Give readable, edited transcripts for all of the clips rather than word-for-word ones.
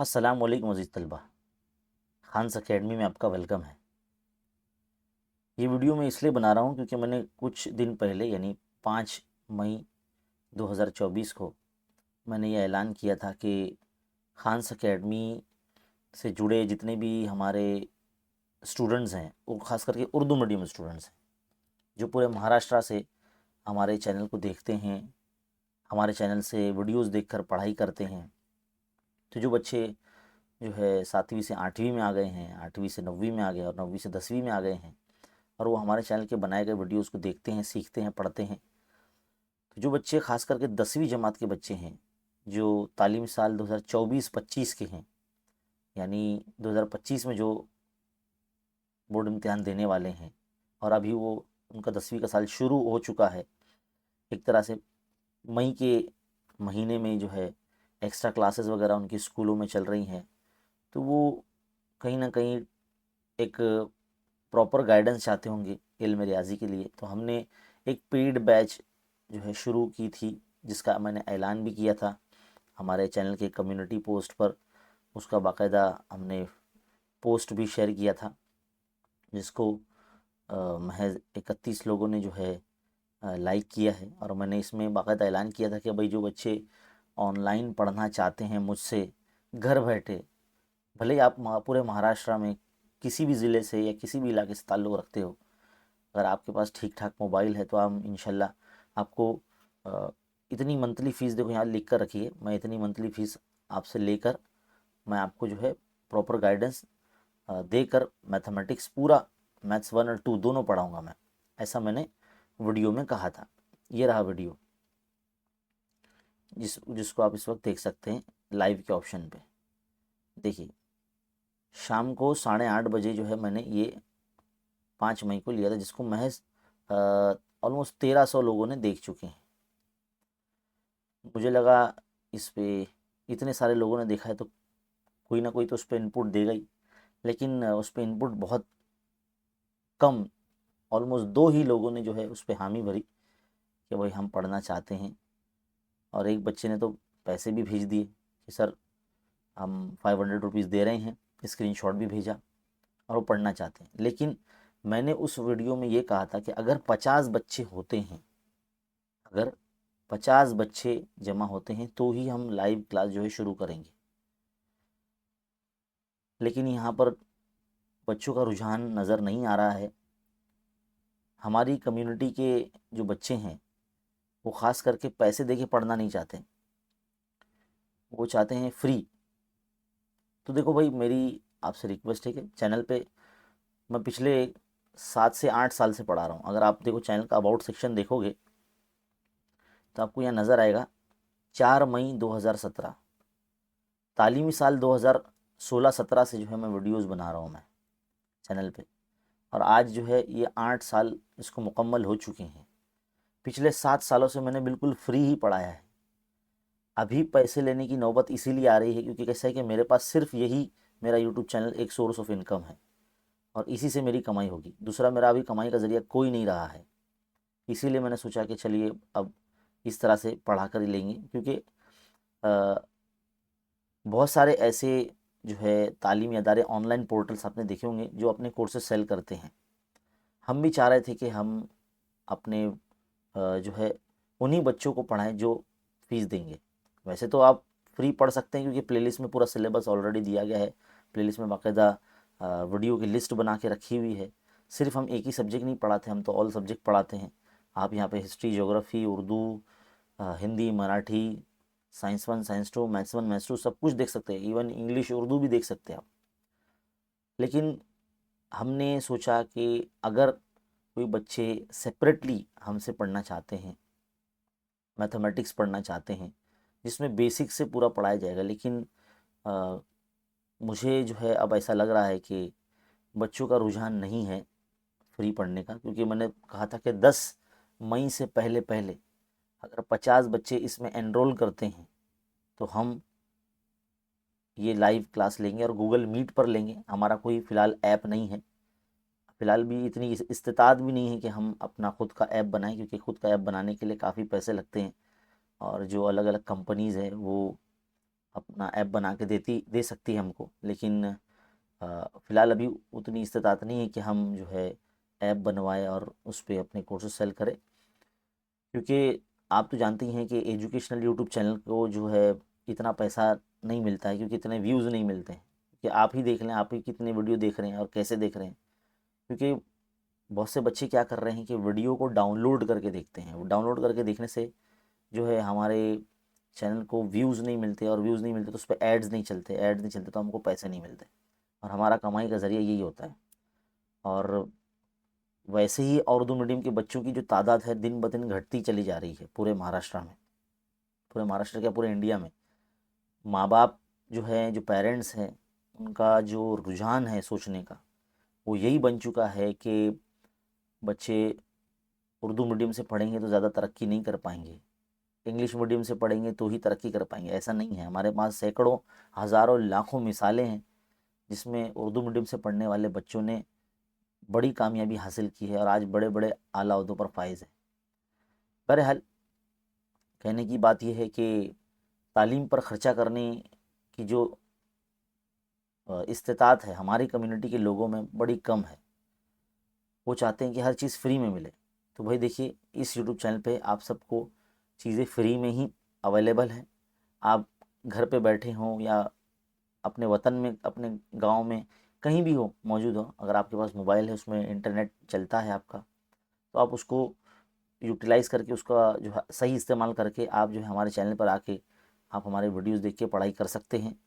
अस्सलाम वालेकुम अज़ीज़ तलबा। खान्स अकेडमी में आपका वेलकम है। ये वीडियो मैं इसलिए बना रहा हूँ क्योंकि मैंने कुछ दिन पहले यानी 5 मई 2024 को मैंने ये ऐलान किया था कि खान्स अकेडमी से जुड़े जितने भी हमारे स्टूडेंट्स हैं, वो ख़ास करके उर्दू मीडियम स्टूडेंट्स हैं, जो पूरे महाराष्ट्र से हमारे चैनल को देखते हैं, हमारे चैनल से वीडियोज़ देखकर पढ़ाई करते हैं। तो जो बच्चे जो है 7वीं से 8वीं में आ गए हैं, 8वीं से 9वीं में आ गए और 9वीं से 10वीं में आ गए हैं, और वो हमारे चैनल के बनाए गए वीडियोस को देखते हैं, सीखते हैं, पढ़ते हैं। तो जो बच्चे ख़ास करके 10वीं जमात के बच्चे हैं, जो तालीमी साल 2024-25 के हैं, यानी 2025 में जो बोर्ड इम्तिहान देने वाले हैं, और अभी वो उनका 10वीं का साल शुरू हो चुका है। एक तरह से मई के महीने में जो है एक्स्ट्रा क्लासेस वगैरह उनकी स्कूलों में चल रही हैं, तो वो कहीं ना कहीं एक प्रॉपर गाइडेंस चाहते होंगे इल्म रियाज़ी के लिए। तो हमने एक पेड बैच जो है शुरू की थी, जिसका मैंने ऐलान भी किया था हमारे चैनल के कम्युनिटी पोस्ट पर। उसका बाकायदा हमने पोस्ट भी शेयर किया था, जिसको महज 31 लोगों ने जो है लाइक किया है। और मैंने इसमें बाकायदा ऐलान किया था कि भाई जो बच्चे ऑनलाइन पढ़ना चाहते हैं मुझसे घर बैठे, भले ही आप पूरे महाराष्ट्र में किसी भी ज़िले से या किसी भी इलाके से ताल्लुक़ रखते हो, अगर आपके पास ठीक ठाक मोबाइल है तो हम इंशाल्लाह आपको अ, इतनी मंथली फ़ीस, देखो यहाँ लिख कर रखिए, मैं इतनी मंथली फ़ीस आपसे लेकर मैं आपको जो है प्रॉपर गाइडेंस देकर मैथमेटिक्स पूरा, मैथ्स 1 और 2 दोनों पढ़ाऊँगा मैं। ऐसा मैंने वीडियो में कहा था। ये रहा वीडियो, जिसको आप इस वक्त देख सकते हैं लाइव के ऑप्शन पे। देखिए, शाम को 8:30 बजे जो है मैंने ये 5 मई को लिया था, जिसको महज ऑलमोस्ट 1300 लोगों ने देख चुके हैं। मुझे लगा इस पे इतने सारे लोगों ने देखा है तो कोई ना कोई तो उस पर इनपुट देगा ही, लेकिन उस पर इनपुट बहुत कम, ऑलमोस्ट 2 ही लोगों ने जो है उस पर हामी भरी कि भाई हम पढ़ना चाहते हैं। और एक बच्चे ने तो पैसे भी भेज दिए कि सर हम 500 रुपीज़ दे रहे हैं, स्क्रीनशॉट भी भेजा, और वो पढ़ना चाहते हैं। लेकिन मैंने उस वीडियो में ये कहा था कि अगर 50 बच्चे होते हैं, अगर 50 बच्चे जमा होते हैं तो ही हम लाइव क्लास जो है शुरू करेंगे। लेकिन यहाँ पर बच्चों का रुझान नज़र नहीं आ रहा है। हमारी कम्युनिटी के जो बच्चे हैं, वो ख़ास करके पैसे दे के पढ़ना नहीं चाहते, वो चाहते हैं फ्री। तो देखो भाई, मेरी आपसे रिक्वेस्ट है कि चैनल पे मैं पिछले 7 से 8 साल से पढ़ा रहा हूँ। अगर आप देखो चैनल का अबाउट सेक्शन देखोगे तो आपको यहाँ नज़र आएगा 4 मई 2017, तालीमी साल 2016-17 से जो है मैं वीडियोस बना रहा हूँ मैं चैनल पे। और आज जो है ये 8 साल इसको मुकम्मल हो चुके हैं। पिछले 7 सालों से मैंने बिल्कुल फ्री ही पढ़ाया है। अभी पैसे लेने की नौबत इसीलिए आ रही है क्योंकि कैसा है कि मेरे पास सिर्फ यही मेरा यूट्यूब चैनल एक सोर्स ऑफ इनकम है, और इसी से मेरी कमाई होगी। दूसरा मेरा अभी कमाई का ज़रिया कोई नहीं रहा है। इसीलिए मैंने सोचा कि चलिए अब इस तरह से पढ़ा कर ही लेंगे, क्योंकि बहुत सारे ऐसे जो है तालीमी अदारे, ऑनलाइन पोर्टल्स आपने देखे होंगे जो अपने कोर्सेज सेल करते हैं। हम भी चाह रहे थे कि हम अपने जो है उन्हीं बच्चों को पढ़ाएं जो फीस देंगे। वैसे तो आप फ्री पढ़ सकते हैं क्योंकि प्लेलिस्ट में पूरा सिलेबस ऑलरेडी दिया गया है। प्लेलिस्ट में बाकायदा वीडियो की लिस्ट बना के रखी हुई है। सिर्फ हम एक ही सब्जेक्ट नहीं पढ़ाते, हम तो ऑल सब्जेक्ट पढ़ाते हैं। आप यहाँ पे history, geography, Urdu, Hindi, Marathi, science 1, science 2, maths 1, maths 2 सब कुछ देख सकते हैं। इवन इंग्लिश, उर्दू भी देख सकते हैं आप। लेकिन हमने सोचा कि अगर कोई बच्चे सेपरेटली हमसे पढ़ना चाहते हैं, मैथमेटिक्स पढ़ना चाहते हैं, जिसमें बेसिक से पूरा पढ़ाया जाएगा, लेकिन अ, मुझे जो है अब ऐसा लग रहा है कि बच्चों का रुझान नहीं है फ्री पढ़ने का। क्योंकि मैंने कहा था कि 10 मई से पहले पहले अगर 50 बच्चे इसमें एनरोल करते हैं तो हम ये लाइव क्लास लेंगे और गूगल मीट पर लेंगे। हमारा कोई फ़िलहाल ऐप नहीं है, फ़िलहाल भी इतनी इस्तेताद भी नहीं है कि हम अपना खुद का ऐप बनाएं, क्योंकि खुद का ऐप बनाने के लिए काफ़ी पैसे लगते हैं। और जो अलग अलग कंपनीज़ हैं वो अपना ऐप बना के दे सकती है हमको, लेकिन फ़िलहाल अभी उतनी इस्तेताअत नहीं है कि हम जो है ऐप बनवाएं और उस पे अपने कोर्सेज सेल करें। क्योंकि आप तो जानते ही हैं कि एजुकेशनल यूट्यूब चैनल को जो है इतना पैसा नहीं मिलता है, क्योंकि इतने व्यूज़ नहीं मिलते हैं। कि आप ही देख लें, आप ही कितने वीडियो देख रहे हैं और कैसे देख रहे हैं। क्योंकि बहुत से बच्चे क्या कर रहे हैं कि वीडियो को डाउनलोड करके देखते हैं। वो डाउनलोड करके देखने से जो है हमारे चैनल को व्यूज़ नहीं मिलते, और व्यूज़ नहीं मिलते तो उस पर एड्स नहीं चलते, एड्स नहीं चलते तो हमको पैसे नहीं मिलते, और हमारा कमाई का ज़रिया यही होता है। और वैसे ही उर्दू मीडियम के बच्चों की जो तादाद है दिन ब दिन घटती चली जा रही है पूरे महाराष्ट्र में, पूरे महाराष्ट्र क्या पूरे इंडिया में। माँ बाप जो है, जो पेरेंट्स हैं, उनका जो रुझान है सोचने का, वो यही बन चुका है कि बच्चे उर्दू मीडियम से पढ़ेंगे तो ज़्यादा तरक्की नहीं कर पाएंगे, इंग्लिश मीडियम से पढ़ेंगे तो ही तरक्की कर पाएंगे। ऐसा नहीं है। हमारे पास सैकड़ों, हज़ारों, लाखों मिसालें हैं जिसमें उर्दू मीडियम से पढ़ने वाले बच्चों ने बड़ी कामयाबी हासिल की है और आज बड़े बड़े आला ओहदों पर फाइज है। बहरहाल कहने की बात यह है कि तालीम पर ख़र्चा करने की जो इस्तेताअत है हमारी कम्युनिटी के लोगों में बड़ी कम है। वो चाहते हैं कि हर चीज़ फ्री में मिले। तो भाई देखिए, इस यूट्यूब चैनल पे आप सबको चीज़ें फ्री में ही अवेलेबल हैं। आप घर पे बैठे हों या अपने वतन में, अपने गांव में, कहीं भी हो, मौजूद हो, अगर आपके पास मोबाइल है, उसमें इंटरनेट चलता है आपका, तो आप उसको यूटिलाइज़ करके, उसका जो है सही इस्तेमाल करके आप जो है हमारे चैनल पर आके आप हमारे वीडियोस देख के पढ़ाई कर सकते हैं।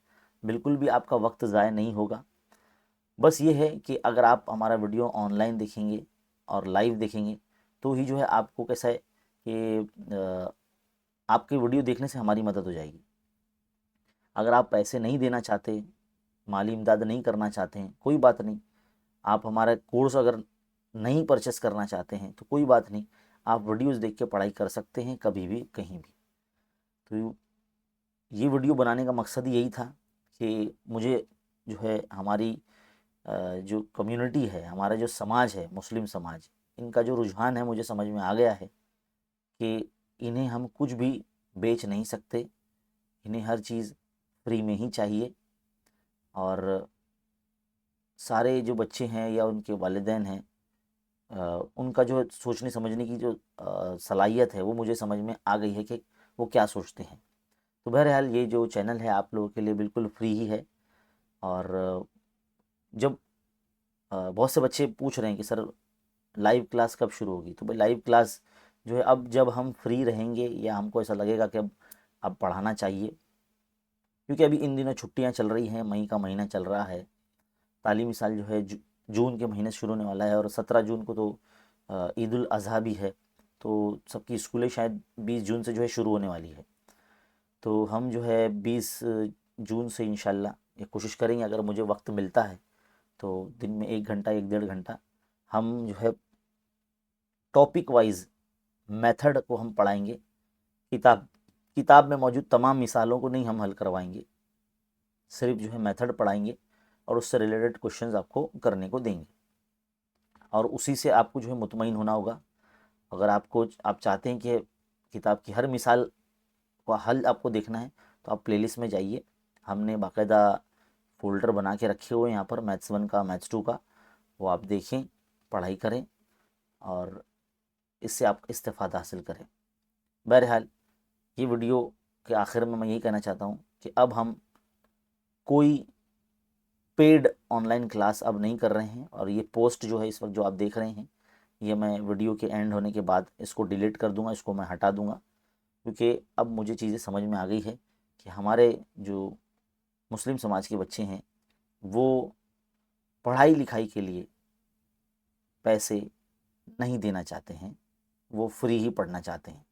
बिल्कुल भी आपका वक्त ज़ाया नहीं होगा। बस ये है कि अगर आप हमारा वीडियो ऑनलाइन देखेंगे और लाइव देखेंगे तो ही जो है आपको कैसा है कि आपके वीडियो देखने से हमारी मदद हो जाएगी। अगर आप पैसे नहीं देना चाहते, माली इमदाद नहीं करना चाहते हैं, कोई बात नहीं। आप हमारा कोर्स अगर नहीं परचेस करना चाहते हैं तो कोई बात नहीं, आप वीडियोस देख के पढ़ाई कर सकते हैं कभी भी, कहीं भी। तो ये वीडियो बनाने का मकसद यही था कि मुझे जो है हमारी जो कम्युनिटी है, हमारा जो समाज है, मुस्लिम समाज, इनका जो रुझान है मुझे समझ में आ गया है कि इन्हें हम कुछ भी बेच नहीं सकते। इन्हें हर चीज़ फ्री में ही चाहिए। और सारे जो बच्चे हैं या उनके वालिदैन हैं, उनका जो सोचने समझने की जो सलाहियत है वो मुझे समझ में आ गई है कि वो क्या सोचते हैं। तो बहरहाल ये जो चैनल है आप लोगों के लिए बिल्कुल फ्री ही है। और जब बहुत से बच्चे पूछ रहे हैं कि सर लाइव क्लास कब शुरू होगी, तो भाई लाइव क्लास जो है अब जब हम फ्री रहेंगे या हमको ऐसा लगेगा कि अब पढ़ाना चाहिए, क्योंकि अभी इन दिनों छुट्टियां चल रही हैं, मई का महीना चल रहा है, तालीमी साल जो है जून के महीने से शुरू होने वाला है, और 17 जून को तो ईद उल अज़हा भी है। तो सबकी स्कूलें शायद 20 जून से जो है शुरू होने वाली है। तो हम जो है 20 जून से इंशाल्लाह ये कोशिश करेंगे, अगर मुझे वक्त मिलता है तो दिन में 1 घंटा, 1 डेढ़ घंटा हम जो है टॉपिक वाइज मेथड को हम पढ़ाएंगे। किताब किताब में मौजूद तमाम मिसालों को नहीं हम हल करवाएंगे, सिर्फ जो है मेथड पढ़ाएंगे और उससे रिलेटेड क्वेश्चंस आपको करने को देंगे, और उसी से आपको जो है मुतमईन होना होगा। अगर आप चाहते हैं कि किताब की हर मिसाल का हल आपको देखना है तो आप प्लेलिस्ट में जाइए। हमने बाकायदा फ़ोल्डर बना के रखे हुए हैं यहाँ पर, मैथ्स 1 का, मैथ्स 2 का। वो आप देखें, पढ़ाई करें और इससे आप इस्तेफ़ादा हासिल करें। बहरहाल ये वीडियो के आखिर में मैं यही कहना चाहता हूँ कि अब हम कोई पेड ऑनलाइन क्लास अब नहीं कर रहे हैं, और ये पोस्ट जो है इस वक्त जो आप देख रहे हैं, ये मैं वीडियो के एंड होने के बाद इसको डिलीट कर दूंगा, इसको मैं हटा दूंगा। क्योंकि अब मुझे चीज़ें समझ में आ गई है कि हमारे जो मुस्लिम समाज के बच्चे हैं वो पढ़ाई लिखाई के लिए पैसे नहीं देना चाहते हैं, वो फ्री ही पढ़ना चाहते हैं।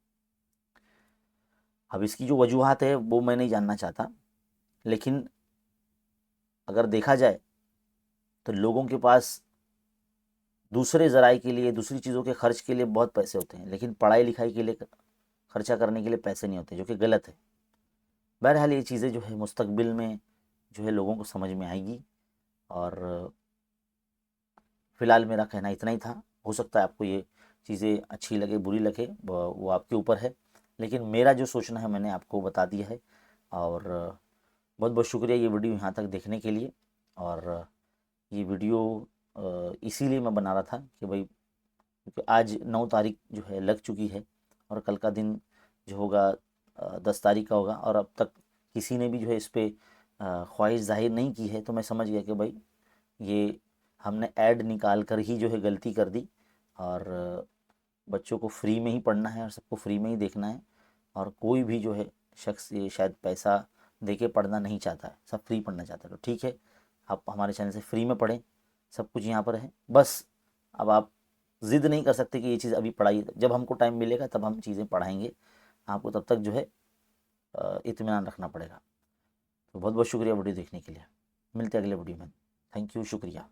अब इसकी जो वजूहात है वो मैं नहीं जानना चाहता, लेकिन अगर देखा जाए तो लोगों के पास दूसरे ज़राए के लिए, दूसरी चीज़ों के खर्च के लिए बहुत पैसे होते हैं, लेकिन पढ़ाई लिखाई के लिए खर्चा करने के लिए पैसे नहीं होते, जो कि गलत है। बहरहाल ये चीज़ें जो है मुस्तकबिल में जो है लोगों को समझ में आएगी। और फ़िलहाल मेरा कहना इतना ही था। हो सकता है आपको ये चीज़ें अच्छी लगे, बुरी लगे, वो आपके ऊपर है, लेकिन मेरा जो सोचना है मैंने आपको बता दिया है। और बहुत बहुत शुक्रिया ये वीडियो यहाँ तक देखने के लिए। और ये वीडियो इसीलिए मैं बना रहा था कि भाई, क्योंकि आज 9 तारीख जो है लग चुकी है और कल का दिन जो होगा 10 तारीख का होगा, और अब तक किसी ने भी जो है इस पर ख्वाहिश जाहिर नहीं की है। तो मैं समझ गया कि भाई ये हमने ऐड निकाल कर ही जो है गलती कर दी। और बच्चों को फ्री में ही पढ़ना है और सबको फ्री में ही देखना है, और कोई भी जो है शख्स ये शायद पैसा दे के पढ़ना नहीं चाहता है, सब फ्री पढ़ना चाहता है। तो ठीक है, आप हमारे चैनल से फ्री में पढ़ें, सब कुछ यहाँ पर है। बस अब आप ज़िद नहीं कर सकते कि ये चीज़ अभी पढ़ाई, जब हमको टाइम मिलेगा तब हम चीज़ें पढ़ाएंगे आपको, तब तक जो है इत्मीनान रखना पड़ेगा। तो बहुत बहुत शुक्रिया वीडियो देखने के लिए। मिलते हैं अगले वीडियो में। थैंक यू, शुक्रिया।